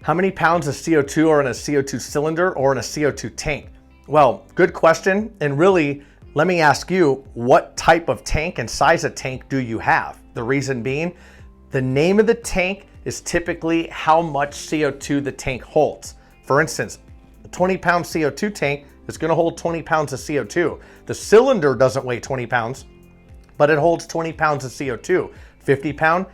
How many pounds of CO2 are in a CO2 cylinder or in a CO2 tank? Well, good question. And really, let me ask you, what type of tank and size of tank do you have? The reason being, the name of the tank is typically how much CO2 the tank holds. For instance, a 20-pound CO2 tank is going to hold 20 pounds of CO2. The cylinder doesn't weigh 20 pounds, but it holds 20 pounds of CO2. 50 pounds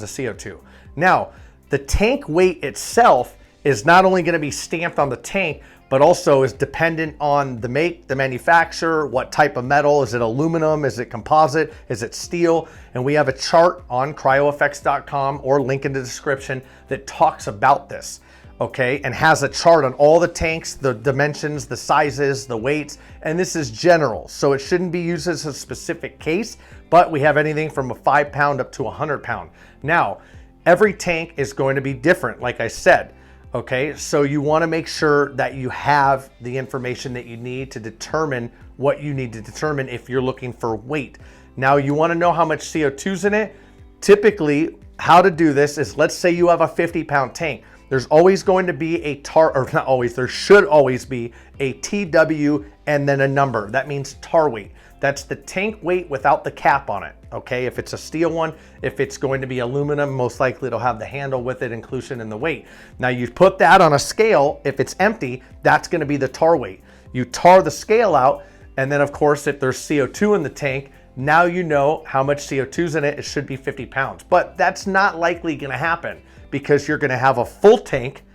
of CO2. Now, the tank weight itself is not only going to be stamped on the tank, but also is dependent on the make, the manufacturer, what type of metal. Is it aluminum? Is it composite? Is it steel? And we have a chart on CryoFX.com or link in the description that talks about this, okay? And has a chart on all the tanks, the dimensions, the sizes, the weights, and this is general. So it shouldn't be used as a specific case, but we have anything from a 5-pound up to a 100-pound. Now, every tank is going to be different, like I said. Okay, so you want to make sure that you have the information that you need to determine what you need to determine if you're looking for weight. Now, you want to know how much CO2 is in it. Typically, how to do this is, let's say you have a 50-pound tank. There's always going to be a not always, there should always be a TW and then a number. That means tar weight. That's the tank weight without the cap on it, okay? If it's a steel one, if it's going to be aluminum, most likely it'll have the handle with it, inclusion in the weight. Now you put that on a scale, if it's empty, that's gonna be the tar weight. You tar the scale out, and then of course, if there's CO2 in the tank, now you know how much CO2's in it, it should be 50 pounds. But that's not likely gonna happen because you're gonna have a full tank.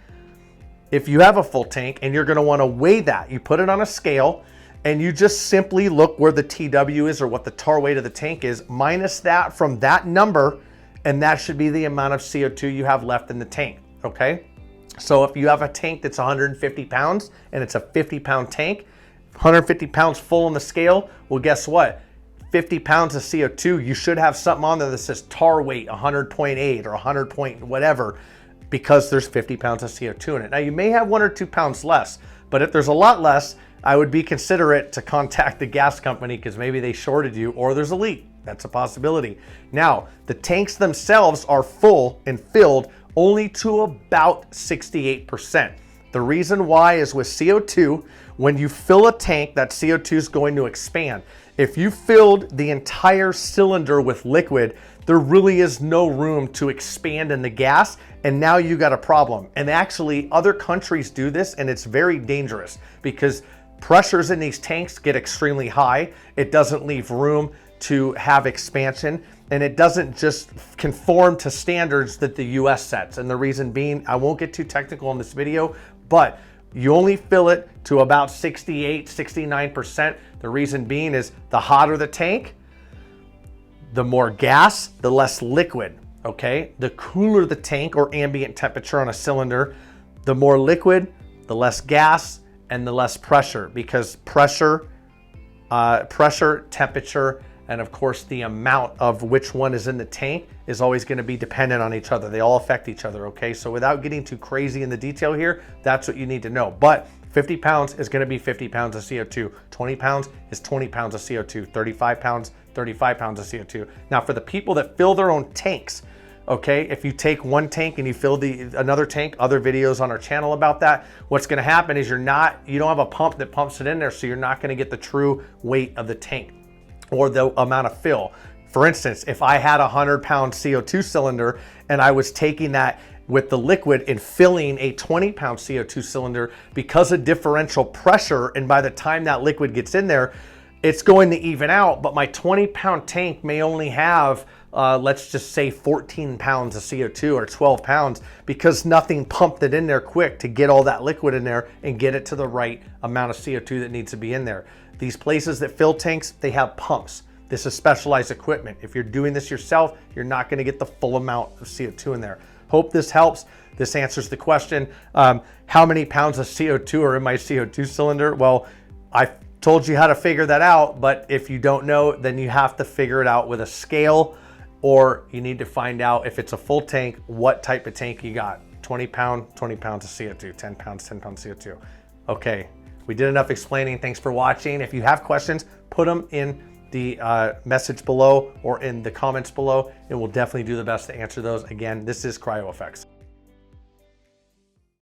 If you have a full tank and you're gonna wanna weigh that, you put it on a scale, and you just simply look where the TW is or what the tar weight of the tank is, minus that from that number, and that should be the amount of CO2 you have left in the tank, okay? So if you have a tank that's 150 pounds and it's a 50-pound tank, 150 pounds full on the scale, well, guess what? 50 pounds of CO2, you should have something on there that says tar weight 100.8 or 100 point whatever, because there's 50 pounds of CO2 in it. Now you may have 1 or 2 pounds less, but if there's a lot less, I would be considerate to contact the gas company because maybe they shorted you or there's a leak. That's a possibility. Now, the tanks themselves are full and filled only to about 68%. The reason why is with CO2, when you fill a tank, that CO2 is going to expand. If you filled the entire cylinder with liquid, there really is no room to expand in the gas, and now you got a problem. And actually, other countries do this, and it's very dangerous because pressures in these tanks get extremely high. It doesn't leave room to have expansion, and it doesn't just conform to standards that the US sets. And the reason being, I won't get too technical in this video, but you only fill it to about 68, 69%. The reason being is the hotter the tank, the more gas, the less liquid, okay? The cooler the tank or ambient temperature on a cylinder, the more liquid, the less gas, and the less pressure, because pressure, temperature, and of course the amount of which one is in the tank is always going to be dependent on each other. They all affect each other, okay? So without getting too crazy in the detail here, that's what you need to know. But 50 pounds is going to be 50 pounds of CO2. 20 pounds is 20 pounds of CO2. 35 pounds, 35 pounds of CO2. Now for the people that fill their own tanks, okay, if you take one tank and you fill another tank, other videos on our channel about that, what's gonna happen is you don't have a pump that pumps it in there, so you're not gonna get the true weight of the tank or the amount of fill. For instance, if I had a 100-pound CO2 cylinder and I was taking that with the liquid and filling a 20-pound CO2 cylinder, because of differential pressure, and by the time that liquid gets in there, it's going to even out, but my 20-pound tank may only have let's just say 14 pounds of CO2 or 12 pounds because nothing pumped it in there quick to get all that liquid in there and get it to the right amount of CO2 that needs to be in there. These places that fill tanks, they have pumps. This is specialized equipment. If you're doing this yourself, you're not going to get the full amount of CO2 in there. Hope this helps. This answers the question. How many pounds of CO2 are in my CO2 cylinder? Well, I told you how to figure that out, but if you don't know, then you have to figure it out with a scale, or you need to find out if it's a full tank, what type of tank you got. 20 pounds of CO2, 10 pounds of CO2. Okay, we did enough explaining. Thanks for watching. If you have questions, put them in the message below or in the comments below, and we'll definitely do the best to answer those. Again, this is CryoFX.